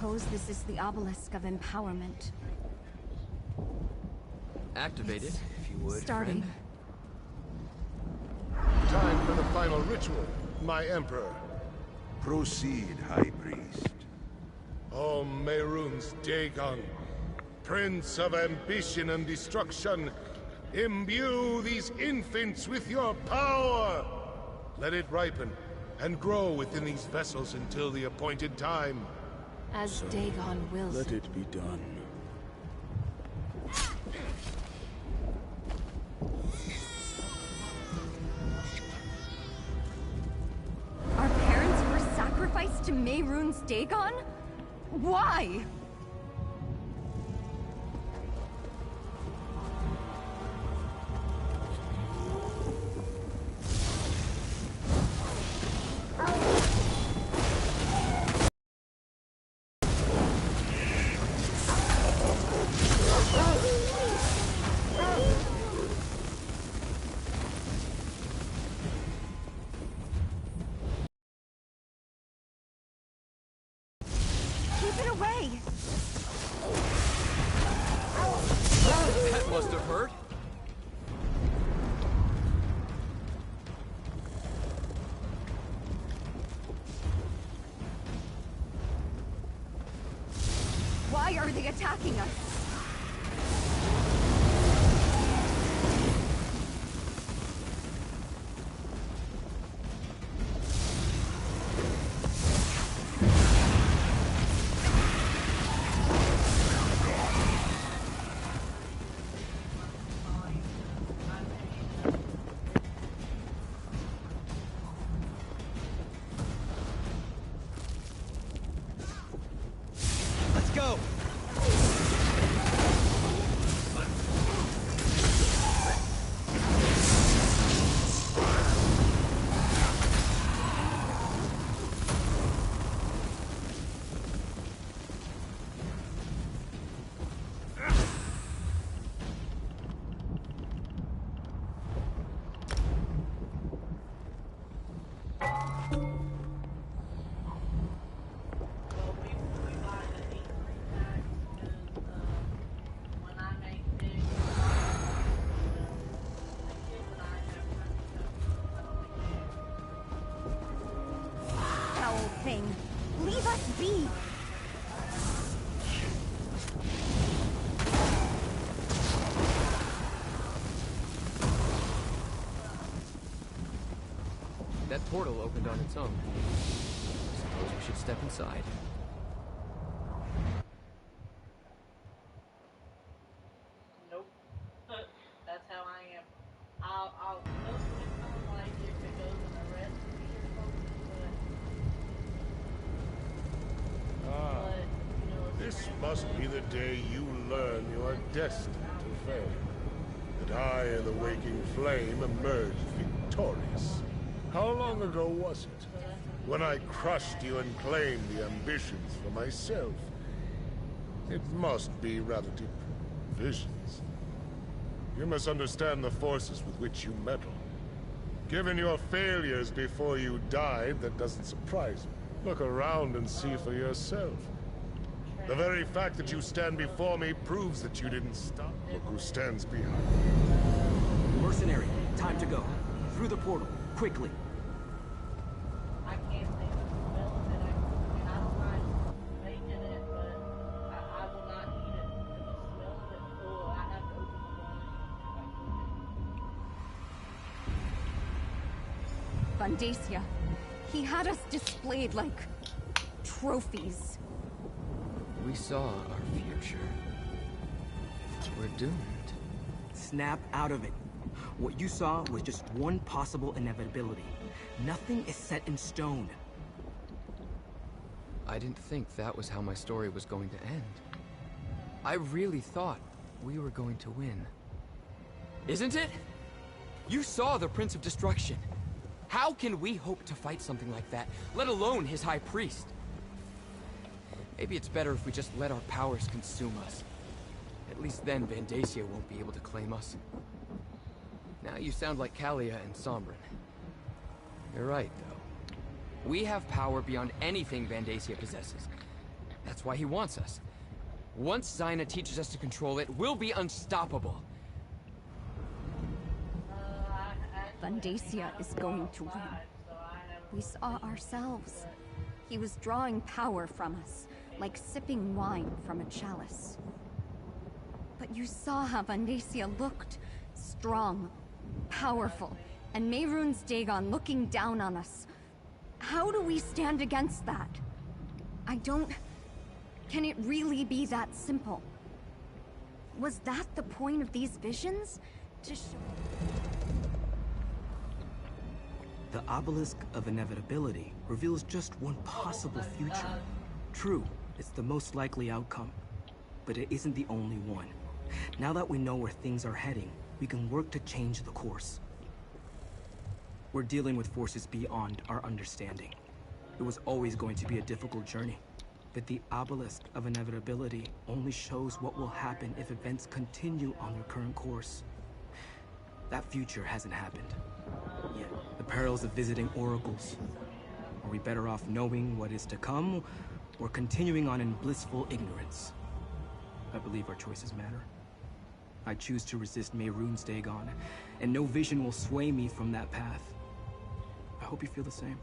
suppose this is the obelisk of empowerment. Activate it, if you would, starting. friend. Time for the final ritual, my Emperor. Proceed, High Priest. O Mehrunes Dagon, Prince of ambition and destruction, imbue these infants with your power! Let it ripen and grow within these vessels until the appointed time. As Dagon wills. Let it be done. Our parents were sacrificed to Mehrunes Dagon? Why? That must have hurt. Why are they attacking us? Go! Thing. Leave us be! That portal opened on its own. Suppose we should step inside. Nope. That's how I am. I'll look at something like if it goes in the rest of the This must be the day you learn you are destined to fail. That I and the waking flame emerged victorious. How long ago was it? When I crushed you and claimed the ambitions for myself. It must be rather different. Visions. You must understand the forces with which you meddle. Given your failures before you died, that doesn't surprise me. Look around and see for yourself. The very fact that you stand before me proves that you didn't stop. Look who stands behind you. Mercenary, time to go. Through the portal, quickly. I can't think of the smell of it. I don't mind making it, but I will not eat it. And the smell of it, oh, I have to open the blind. Vandacia. He had us displayed like trophies. We saw our future. We're doomed. Snap out of it. What you saw was just one possible inevitability. Nothing is set in stone. I didn't think that was how my story was going to end. I really thought we were going to win. Isn't it? You saw the Prince of Destruction. How can we hope to fight something like that, let alone his High Priest? Maybe it's better if we just let our powers consume us. At least then Vandacia won't be able to claim us. Now you sound like Kalia and Sombrin. You're right, though. We have power beyond anything Vandacia possesses. That's why he wants us. Once Zyna teaches us to control it, we'll be unstoppable. Vandacia is going to win. We saw ourselves. He was drawing power from us, like sipping wine from a chalice. But you saw how Vandacia looked. Strong, powerful, and Mehrunes Dagon looking down on us. How do we stand against that? I don't... Can it really be that simple? Was that the point of these visions? To show... The obelisk of inevitability reveals just one possible future. True, it's the most likely outcome, but it isn't the only one. Now that we know where things are heading, we can work to change the course. We're dealing with forces beyond our understanding. It was always going to be a difficult journey, but the obelisk of inevitability only shows what will happen if events continue on their current course. That future hasn't happened yet. The perils of visiting oracles. Are we better off knowing what is to come, or continuing on in blissful ignorance? I believe our choices matter. I choose to resist Mehrunes Dagon, and no vision will sway me from that path. I hope you feel the same.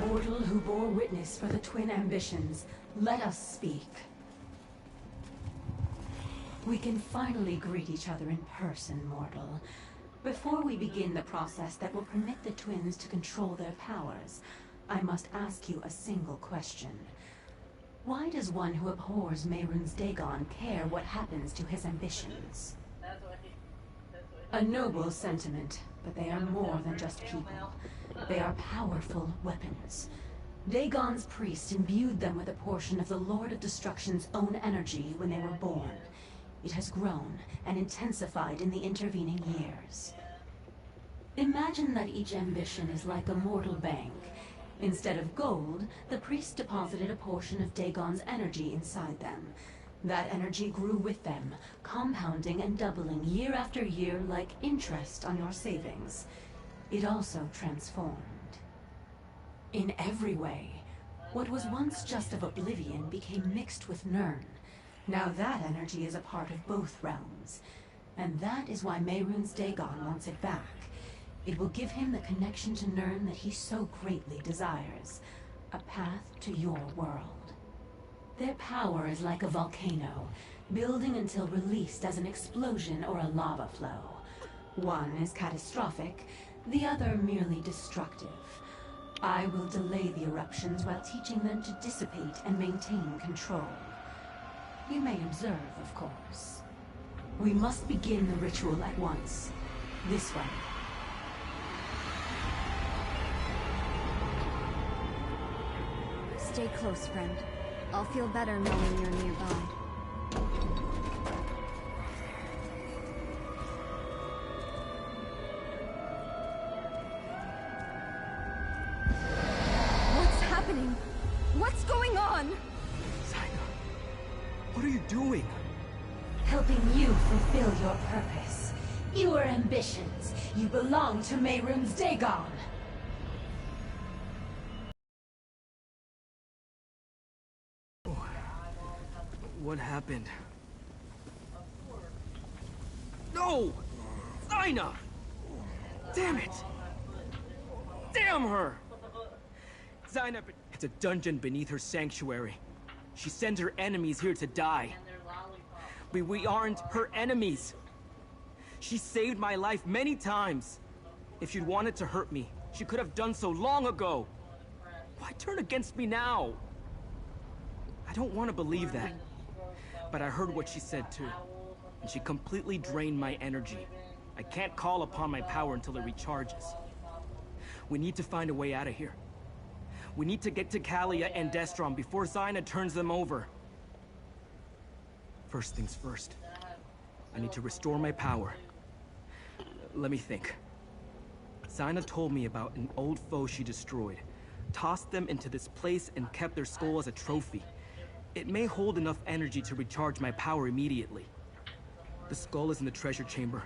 Mortal who bore witness for the twin ambitions, let us speak. We can finally greet each other in person, mortal. Before we begin the process that will permit the twins to control their powers, I must ask you a single question. Why does one who abhors Mehrunes Dagon care what happens to his ambitions? A noble sentiment, but they are more than just people. They are powerful weapons. Dagon's priest imbued them with a portion of the Lord of Destruction's own energy when they were born. It has grown and intensified in the intervening years. Imagine that each ambition is like a mortal bank. Instead of gold, the priest deposited a portion of Dagon's energy inside them. That energy grew with them, compounding and doubling year after year like interest on your savings. It also transformed. In every way, what was once just of Oblivion became mixed with Nirn. Now that energy is a part of both realms. And that is why Mehrunes Dagon wants it back. It will give him the connection to Nirn that he so greatly desires. A path to your world. Their power is like a volcano, building until released as an explosion or a lava flow. One is catastrophic, the other merely destructive. I will delay the eruptions while teaching them to dissipate and maintain control. You may observe, of course. We must begin the ritual at once. This way. Stay close, friend. I'll feel better knowing you're nearby. What's happening? What's going on? Zyna, what are you doing? Helping you fulfill your purpose. Your ambitions. You belong to Mehrunes Dagon. What happened? No! Zyna! Damn it! Damn her! Zyna, it's a dungeon beneath her sanctuary. She sends her enemies here to die. We aren't her enemies. She saved my life many times. If she'd wanted to hurt me, she could have done so long ago. Why turn against me now? I don't want to believe that. But I heard what she said too, and she completely drained my energy. I can't call upon my power until it recharges. We need to find a way out of here. We need to get to Kalia and Destron before Zyna turns them over. First things first. I need to restore my power. Let me think. Zaina told me about an old foe she destroyed, tossed them into this place and kept their skull as a trophy. It may hold enough energy to recharge my power immediately. The skull is in the treasure chamber.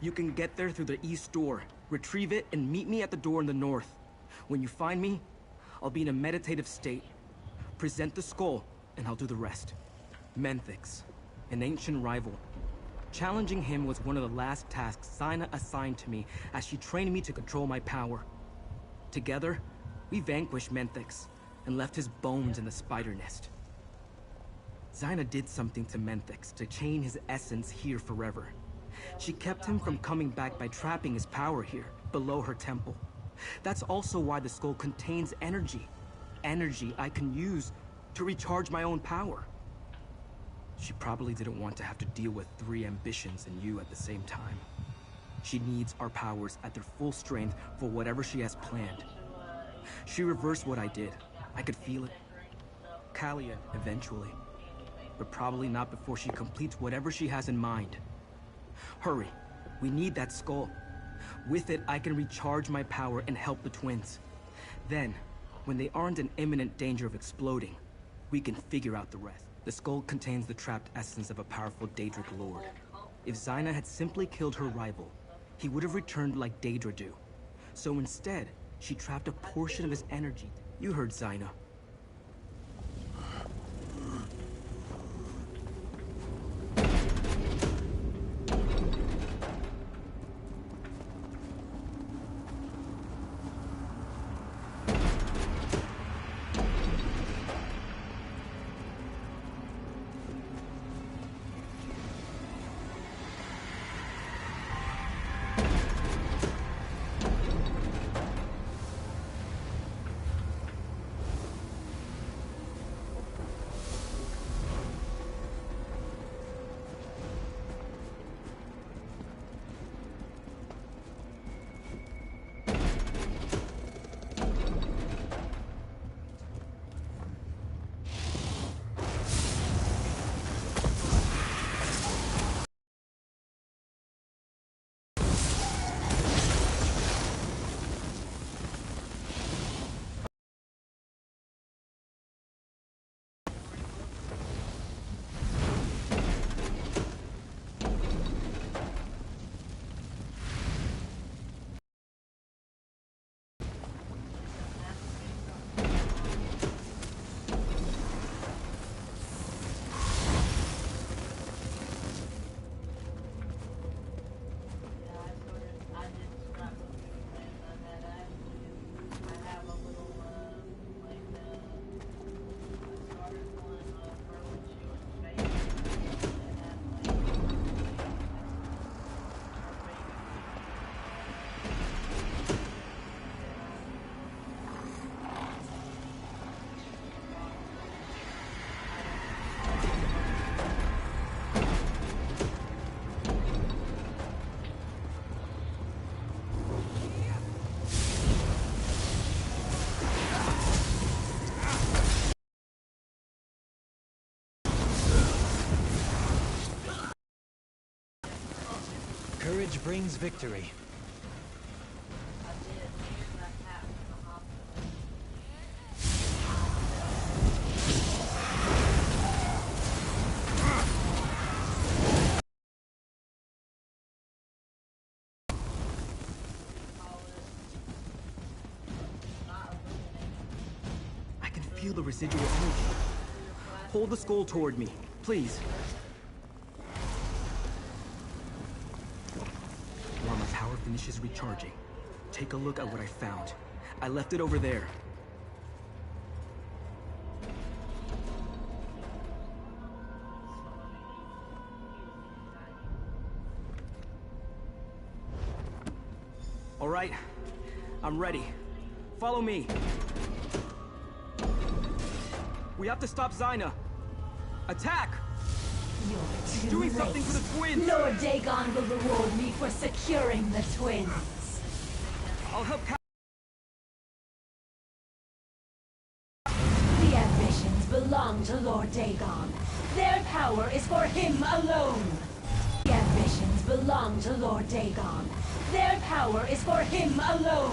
You can get there through the east door, retrieve it, and meet me at the door in the north. When you find me, I'll be in a meditative state. Present the skull, and I'll do the rest. Menthix, an ancient rival. Challenging him was one of the last tasks Zaina assigned to me as she trained me to control my power. Together, we vanquished Menthix and left his bones in the spider nest. Zaina did something to Menthix to chain his essence here forever. She kept him from coming back by trapping his power here, below her temple. That's also why the skull contains energy. Energy I can use to recharge my own power. She probably didn't want to have to deal with 3 ambitions and you at the same time. She needs our powers at their full strength for whatever she has planned. She reversed what I did. I could feel it. Kalia, eventually. But probably not before she completes whatever she has in mind. Hurry. We need that skull. With it, I can recharge my power and help the twins. Then, when they aren't in imminent danger of exploding, we can figure out the rest. The skull contains the trapped essence of a powerful Daedric lord. If Zaina had simply killed her rival, he would have returned like Daedra do. So instead, she trapped a portion of his energy. You heard Zaina. Courage brings victory. I can feel the residual energy. Hold the skull toward me, please. While my power finishes recharging, take a look at what I found. I left it over there. All right, I'm ready. Follow me. We have to stop Zaina. Attack! You're Doing something for the twins! Lord Dagon will reward me for securing the twins. I'll help. The ambitions belong to Lord Dagon. Their power is for him alone. The ambitions belong to Lord Dagon. Their power is for him alone.